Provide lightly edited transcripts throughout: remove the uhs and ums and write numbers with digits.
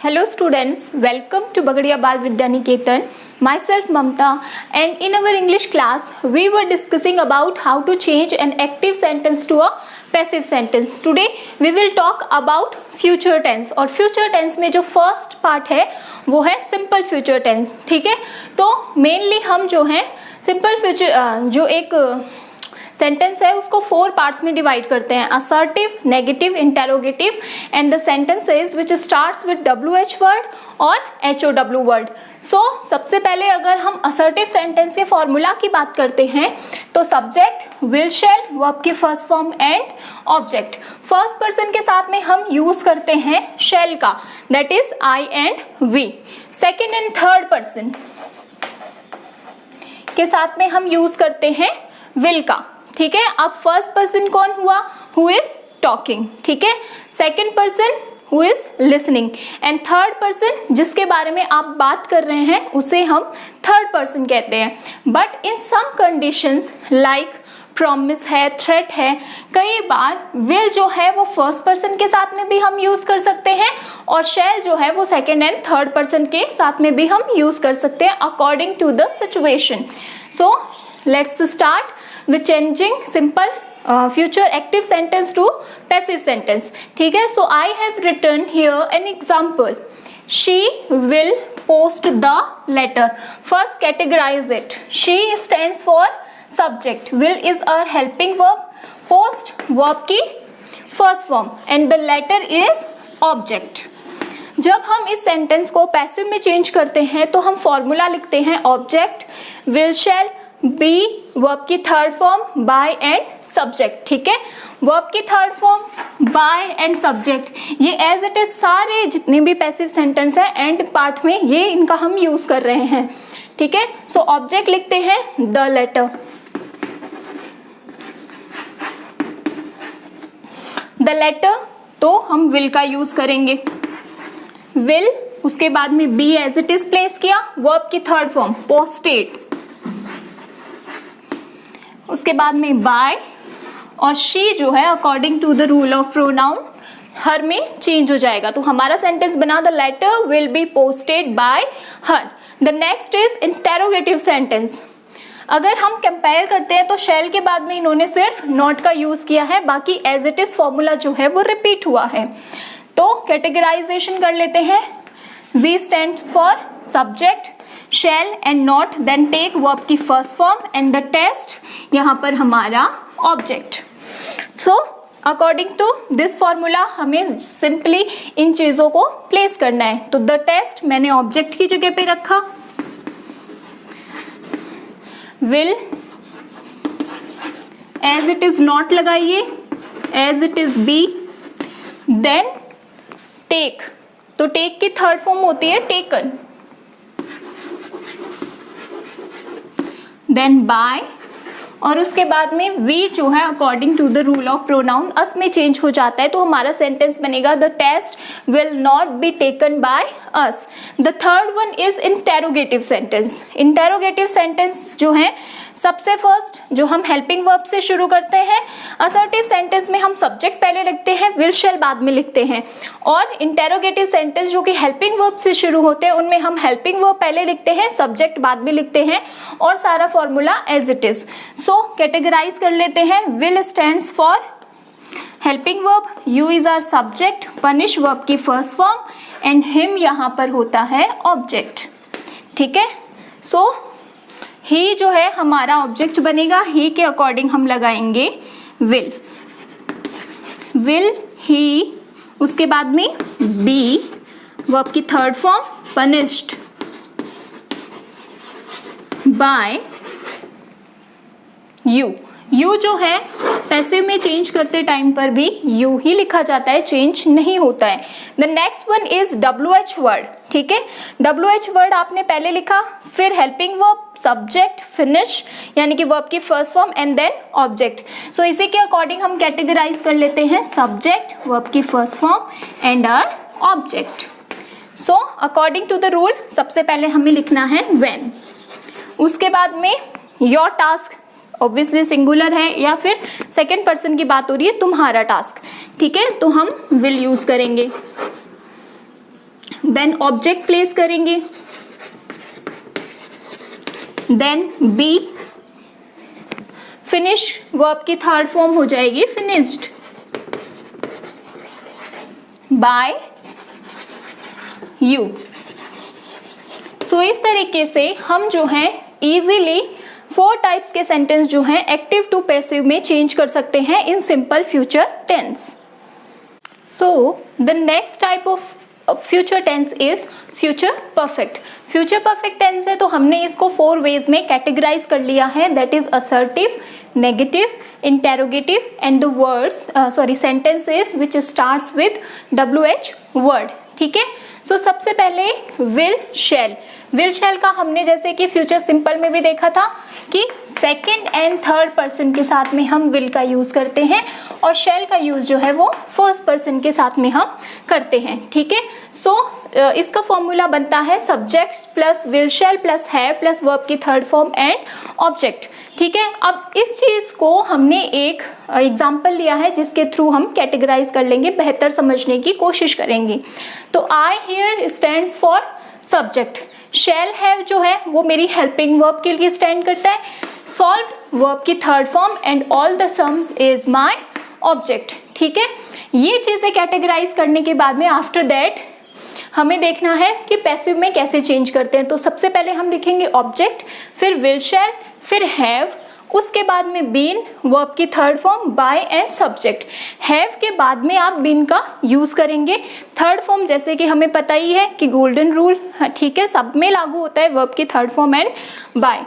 Hello students, welcome to Bagadia Bal Vidya Niketan. Myself Mamta, and in our English class we were discussing about how to change an active sentence to a passive sentence. Today we will talk about future tense और future tense में जो first part है वो है simple future tense. ठीक है, तो mainly हम जो है simple future जो एक सेंटेंस है उसको 4 पार्ट्स में डिवाइड करते हैं, assertive, negative, interrogative and the sentences which starts with WH word और HOW वर्ड. सो सबसे पहले अगर हम असर्टिव सेंटेंस के फॉर्मूला की बात करते हैं तो सब्जेक्ट, विल, शैल, वर्ब की first form and object. First person के साथ में हम यूज करते हैं शैल का, that is I and we. Second and third person के साथ में हम यूज करते हैं विल का. ठीक है, अब फर्स्ट पर्सन कौन हुआ? Who is talking. ठीक है, second person who is listening and third person जिसके बारे में आप बात कर रहे हैं उसे हम थर्ड पर्सन कहते हैं. But in some conditions like promise है, थ्रेट है, कई बार विल जो है वो फर्स्ट पर्सन के साथ में भी हम यूज कर सकते हैं और शैल जो है वो सेकेंड एंड थर्ड पर्सन के साथ में भी हम यूज कर सकते हैं according to the situation. So let's start with changing simple future active sentence to passive sentence. ठीक है, so I have written here an example. She will post the letter. First categorize it. She stands for subject. Will is a helping verb. Post verb की first form and the letter is object. जब हम इस sentence को passive में change करते हैं तो हम फॉर्मूला लिखते हैं object, will, shall, be, verb की third form, by and subject. ठीक है, वर्ब की third form, by and subject, ये एज इट इज सारे जितने भी पैसिव सेंटेंस है एंड पार्ट में ये इनका हम यूज कर रहे हैं. ठीक है, सो ऑब्जेक्ट लिखते हैं द लेटर. द लेटर तो हम विल का यूज करेंगे, विल, उसके बाद में be as it is place किया, वर्ब की थर्ड फॉर्म पोस्टेड, उसके बाद में बाय और शी जो है according to the rule of pronoun her में चेंज हो जाएगा. तो हमारा सेंटेंस बना the letter will be posted by her. The next is interrogative sentence. अगर हम कंपेयर करते हैं तो शैल के बाद में इन्होंने सिर्फ नॉट का यूज किया है, बाकी एज इट इज फॉर्मूला जो है वो रिपीट हुआ है. तो कैटेगराइजेशन कर लेते हैं. We stand for subject, shall and not, then take verb की first form and the test यहाँ पर हमारा object. So according to this formula हमें सिंपली इन चीजों को प्लेस करना है. तो द टेस्ट मैंने ऑब्जेक्ट की जगह पे रखा, will as it is not लगाइए, as it is be, then take, तो टेक की थर्ड फॉर्म होती है टेकन, देन बाय और उसके बाद में वी जो है according to the rule of pronoun us में चेंज हो जाता है. तो हमारा सेंटेंस बनेगा the test will not be taken by us. The third one is interrogative sentence. Interrogative sentence जो है सबसे फर्स्ट जो हम हेल्पिंग वर्ब से शुरू करते हैं. असर्टिव सेंटेंस में हम सब्जेक्ट पहले लिखते हैं, विल, शैल बाद में लिखते हैं, और इंटेरोगेटिव सेंटेंस जो कि हेल्पिंग वर्ब से शुरू होते हैं उनमें हम हेल्पिंग वर्ब पहले लिखते हैं, सब्जेक्ट बाद में लिखते हैं और सारा formula as it is. So categorize कर लेते हैं. Will stands for helping verb, you is our subject, punish verb की फर्स्ट फॉर्म एंड हिम यहाँ पर होता है ऑब्जेक्ट. ठीक है, सो ही जो है हमारा ऑब्जेक्ट बनेगा, ही के अकॉर्डिंग हम लगाएंगे विल, विल, ही, उसके बाद में बी, वर्ब की third form punished, by you. You जो है पैसिव में चेंज करते टाइम पर भी यू ही लिखा जाता है, चेंज नहीं होता है. The next one is WH word. ठीक है, WH वर्ड आपने पहले लिखा, फिर हेल्पिंग वर्ब, सब्जेक्ट, फिनिश यानी कि वर्ब की first form and then object. So इसी के अकॉर्डिंग हम कैटेगराइज कर लेते हैं सब्जेक्ट, वर्ब की first form and our object. So according to the rule सबसे पहले हमें लिखना है व्हेन, उसके बाद में योर टास्क, ऑब्वियसली सिंगुलर है या फिर सेकेंड पर्सन की बात हो रही है, तुम्हारा टास्क. ठीक है, तो हम विल यूज करेंगे. देन ऑब्जेक्ट प्लेस करेंगे, देन बी, फिनिश वर्ब की थर्ड फॉर्म हो जाएगी फिनिश्ड बाय यू। सो इस तरीके से हम जो है इजीली 4 टाइप्स के सेंटेंस जो हैं एक्टिव टू पैसिव में चेंज कर सकते हैं in simple future tense. So the next type of future tense is future perfect. Future perfect tense है तो हमने इसको 4 वेज में कैटेगराइज कर लिया है, that is assertive, negative, interrogative and the words sentences which starts with WH word. ठीक है, सो सबसे पहले विल शैल। विल शैल का हमने जैसे कि फ्यूचर सिंपल में भी देखा था कि सेकंड एंड थर्ड पर्सन के साथ में हम विल का यूज करते हैं और शैल का यूज जो है वो फर्स्ट पर्सन के साथ में हम करते हैं। ठीक है, सो इसका फॉर्मूला बनता है subject plus will shall plus have plus verb की थर्ड फॉर्म एंड ऑब्जेक्ट। ठीक है, अब इस चीज को हमने एक एग्जाम्पल लिया है जिसके थ्रू हम कैटेगराइज कर लेंगे, बेहतर समझने की कोशिश करेंगे। तो I hear stands for subject, shall have जो है वो मेरी हेल्पिंग वर्ब के लिए स्टैंड करता है, सॉल्व वर्ब की third form and all the sums is my object. ठीक है, ये चीजें कैटेगराइज करने के बाद में आफ्टर दैट हमें देखना है कि पैसिव में कैसे चेंज करते हैं। तो सबसे पहले हम लिखेंगे ऑब्जेक्ट, फिर विल शैल, फिर हैव, उसके बाद में बीन वर्ब की third form, by and subject. Have के बाद में आप बीन का यूज करेंगे। थर्ड फॉर्म जैसे कि हमें पता ही है कि गोल्डन रूल, ठीक है, सब में लागू होता है वर्ब की third form and by.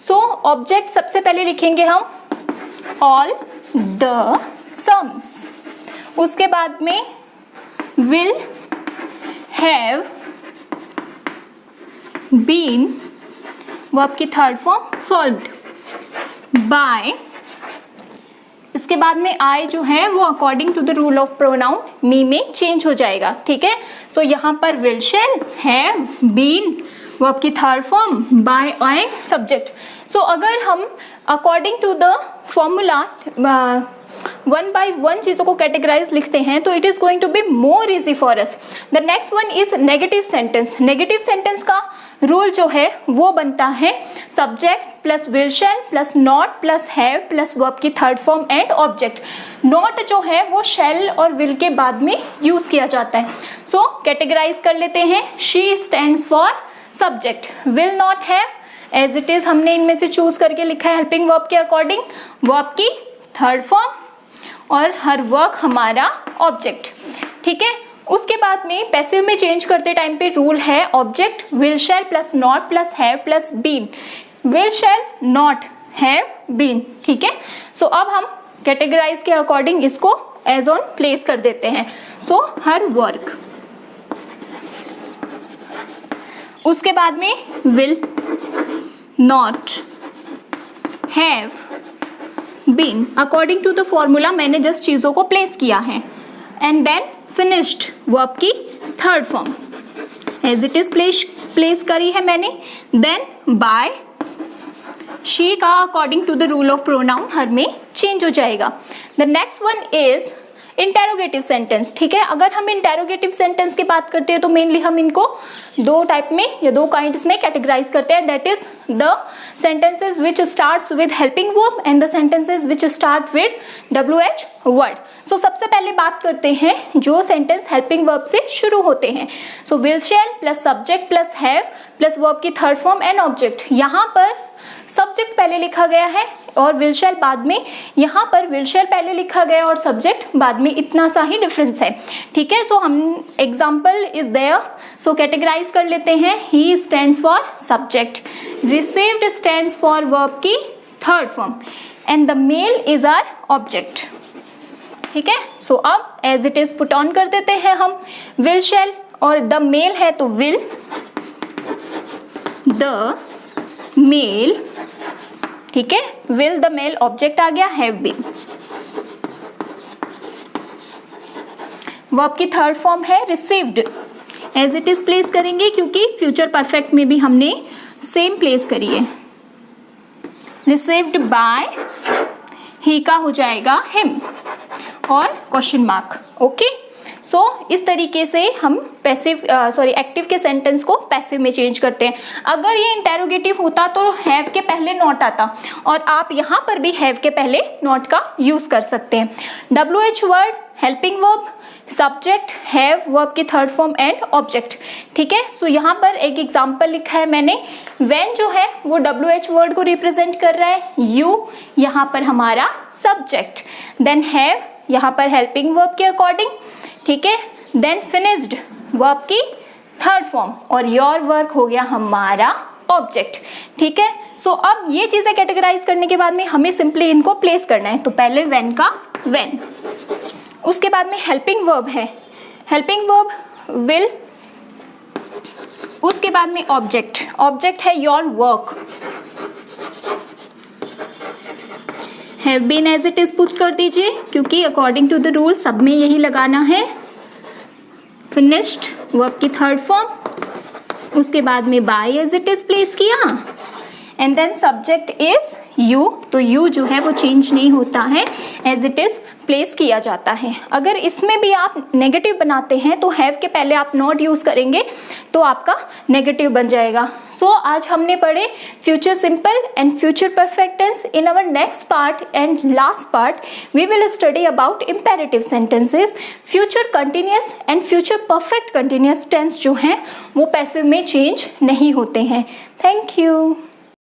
So object सबसे पहले लिखेंगे हम ऑल द सम्स, उसके बाद में will have been वर्ब की थर्ड फॉर्म solved by, इसके बाद में I जो है वो according to the rule of pronoun me में चेंज हो जाएगा। ठीक है, सो यहाँ पर will shall have been verb की third form by and subject. So अगर हम according to the formula 1 by 1 चीजों को कैटेगराइज लिखते हैं तो it is going to be more easy for us. The next one is negative sentence. Negative sentence का rule जो है वो बनता है subject plus will shall plus not plus have plus verb की third form and object. Not जो है वो शैल और विल के बाद में यूज किया जाता है। सो कैटेगराइज कर लेते हैं, she stands for subject, will not have as it is हमने इनमें से चूज करके लिखा है हेल्पिंग वर्ब के अकॉर्डिंग, वर्ब की थर्ड फॉर्म और हर वर्क हमारा ऑब्जेक्ट। ठीक है, उसके बाद में पैसिव में चेंज करते टाइम पे रूल है object will shall plus not plus have plus been, will shall not have been. ठीक है, सो अब हम कैटेगराइज के अकॉर्डिंग इसको एज ऑन प्लेस कर देते हैं। सो हर वर्क, उसके बाद में will not have been according to the formula मैंने जस्ट चीजों को प्लेस किया है, एंड देन फिनिश्ड वर्ब की third form as it is place करी है मैंने, देन बाय शी का according to the rule of pronoun her में चेंज हो जाएगा। The next one is interrogative sentence. ठीक है, अगर हम इंटेरोगेटिव सेंटेंस की बात करते हैं तो मेनली हम इनको 2 टाइप में या 2 काइंड्स में कैटेगराइज करते हैं, that is the sentences which starts with helping verb and the sentences which start with WH word. So सबसे पहले बात करते हैं जो सेंटेंस हेल्पिंग वर्ब से शुरू होते हैं। So will shall plus subject plus have plus verb की थर्ड फॉर्म एंड ऑब्जेक्ट। यहाँ पर सब्जेक्ट पहले लिखा गया है और विल शैल बाद में, यहाँ पर विल शैल पहले लिखा गया और सब्जेक्ट बाद में, इतना सा ही डिफरेंस है। ठीक है, सो हम example is there, so categorize कर लेते हैं। He stands for subject, received stands for verb की third form and the mail is our object. ठीक है, सो अब as it is put on कर देते हैं हम विल शैल और द मेल है तो विल द मेल। ठीक है, विल द मेल ऑब्जेक्ट आ गया, हैव बीन वर्ब की थर्ड फॉर्म है, received as it is place करेंगे क्योंकि फ्यूचर परफेक्ट में भी हमने सेम प्लेस करी है। रिसीव्ड बाय ही का हो जाएगा हिम और क्वेश्चन मार्क। ओके, सो इस तरीके से हम एक्टिव के सेंटेंस को पैसिव में चेंज करते हैं। अगर ये इंटेरोगेटिव होता तो हैव के पहले नॉट आता, और आप यहाँ पर भी हैव के पहले नॉट का यूज कर सकते हैं। WH word, helping verb, subject, have, verb की थर्ड फॉर्म एंड ऑब्जेक्ट। ठीक है, सो यहाँ पर एक एग्जांपल लिखा है मैंने। व्हेन जो है वो WH वर्ड को रिप्रेजेंट कर रहा है, यू यहाँ पर हमारा सब्जेक्ट, देन हैव यहाँ पर हेल्पिंग वर्ब के अकॉर्डिंग, ठीक है, देन फिनिश्ड वर्ब की थर्ड फॉर्म, और योर वर्क हो गया हमारा ऑब्जेक्ट। ठीक है, सो अब ये चीजें कैटेगराइज करने के बाद में हमें सिंपली इनको प्लेस करना है। तो पहले व्हेन का व्हेन, उसके बाद में हेल्पिंग वर्ब है, हेल्पिंग वर्ब विल, उसके बाद में ऑब्जेक्ट, ऑब्जेक्ट है your work, have been as it is put कर दीजिए क्योंकि अकॉर्डिंग टू द रूल सब में यही लगाना है। फिनिश्ड वर्ब की थर्ड फॉर्म, उसके बाद में by as it is place किया, and then subject is you, तो यू जो है वो चेंज नहीं होता है, एज इट इज प्लेस किया जाता है। अगर इसमें भी आप नेगेटिव बनाते हैं तो हैव के पहले आप नॉट यूज करेंगे तो आपका नेगेटिव बन जाएगा। सो आज हमने पढ़े future simple and future perfect tense. In our next part and last part we will study about imperative sentences. Future continuous and future perfect continuous tense जो हैं वो पैसिव में चेंज नहीं होते हैं। Thank you.